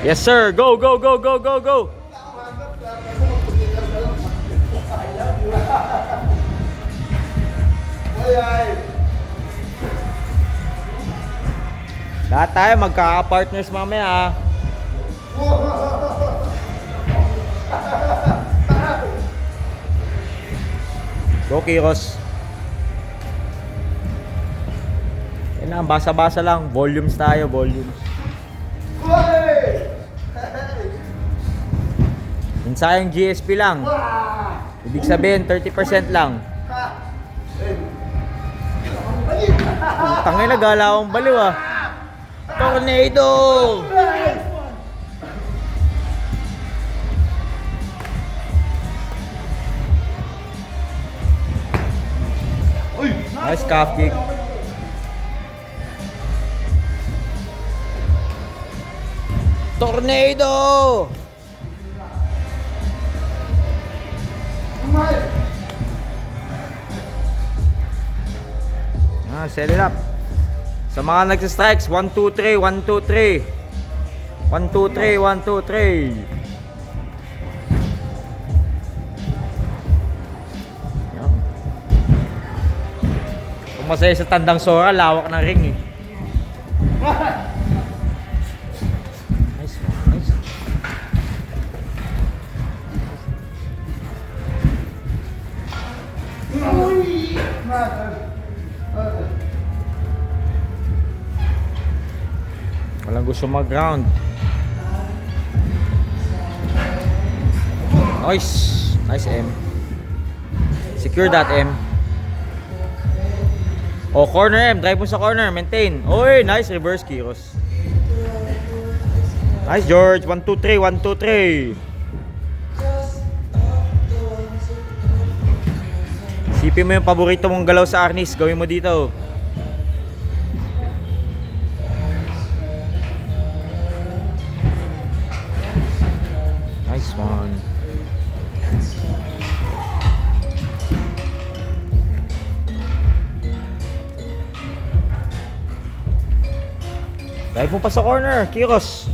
Yes sir, go, go, go, go, go, go. Lahat tayo magkaka-partners mamaya. Go Kiros. Yan na, basa-basa lang. Volumes tayo, volumes. Ensayong GSP lang. Ibig sabihin 30% lang. Tangay na gala akong baliw ah. Tornado! Nice calf kick. Tornado! Set it up. Sa mga nagsistrikes, 1, 2, 3, 1, 2, 3. 1, 2, 3, 1, 2, 3. Kung masaya sa Tandang Sora, lawak ng ring eh. Nice, nice. Walang gusto mag-ground. Nice. Nice M. Secure that M. Oh, corner M. Drive mo sa corner. Maintain. Oy, nice reverse Kiros. Nice George. 1, 2, 3. 1, 2, 3. Sipin mo yung paborito mong galaw sa Arnis. Gawin mo dito. Nice one. Dive mo pa sa corner, Kiros.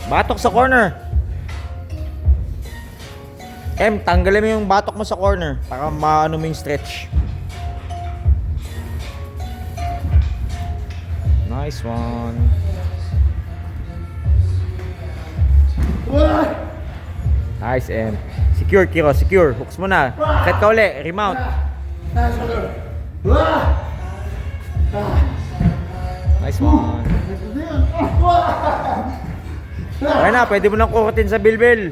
Batok sa corner. M, tanggalin mo yung batok mo sa corner para maano mo yung stretch. Nice one. Nice M. Secure Kiros, secure. Hooks mo na. Set ka uli, remount. Nice one. Okay na, pwede mo nang kukutin sa bilbil.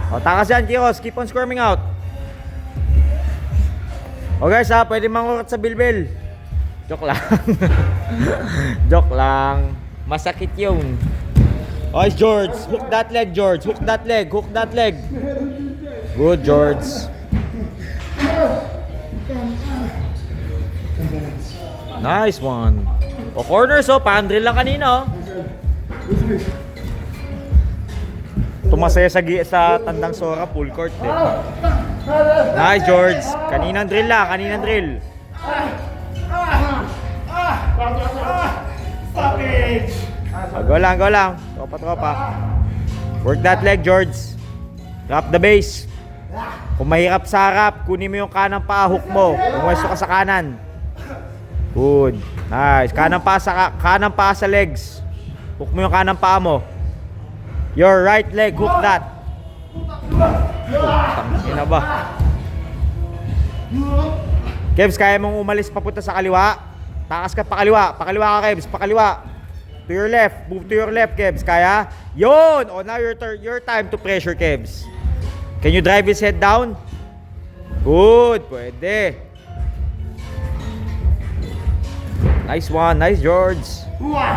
O, takas yan Kiros, keep on squirming out. O guys ha, pwede mangurot sa bilbil. Joke lang. Joke lang. Masakit yung. Okay George, hook that leg George. Hook that leg, hook that leg. Good George. Nice one. O corners oh, pa-drill lang kanina oh. Tumasaya sa Tandang Sora, full court eh. Nice George. Kaninang drill lang, kaninang drill. Go lang, go lang. Tropa, tropa. Work that leg, George. Drop the base. Kung mahirap sa harap, kunin mo yung kanang paa, hook mo. Pumwesto ka sa kanan. Good. Nice. Kanang paa sa legs. Hook mo yung kanang paa mo. Your right leg, hook that. Tangina ba? Kebs, kaya mong umalis papunta sa kaliwa? Takas ka pa kaliwa. Pakaliwa ka, Kebs. Pakaliwa. To your left. Move to your left, Kebs. Kaya? Yun! O, now your time to pressure, Kebs. Can you drive his head down? Good. Pwede. Nice one. Nice, George.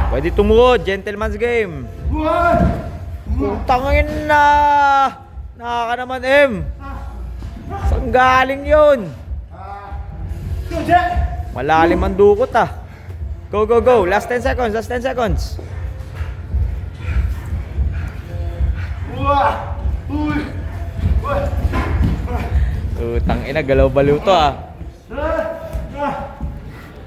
Pwede tumuod. Gentleman's game. Putangin na! Nakaka naman, M. Saan galing yun? Malalim ang dukot ah. Go, go, go. Last 10 seconds. Last 10 seconds. Tangina, galaw baliw to ah.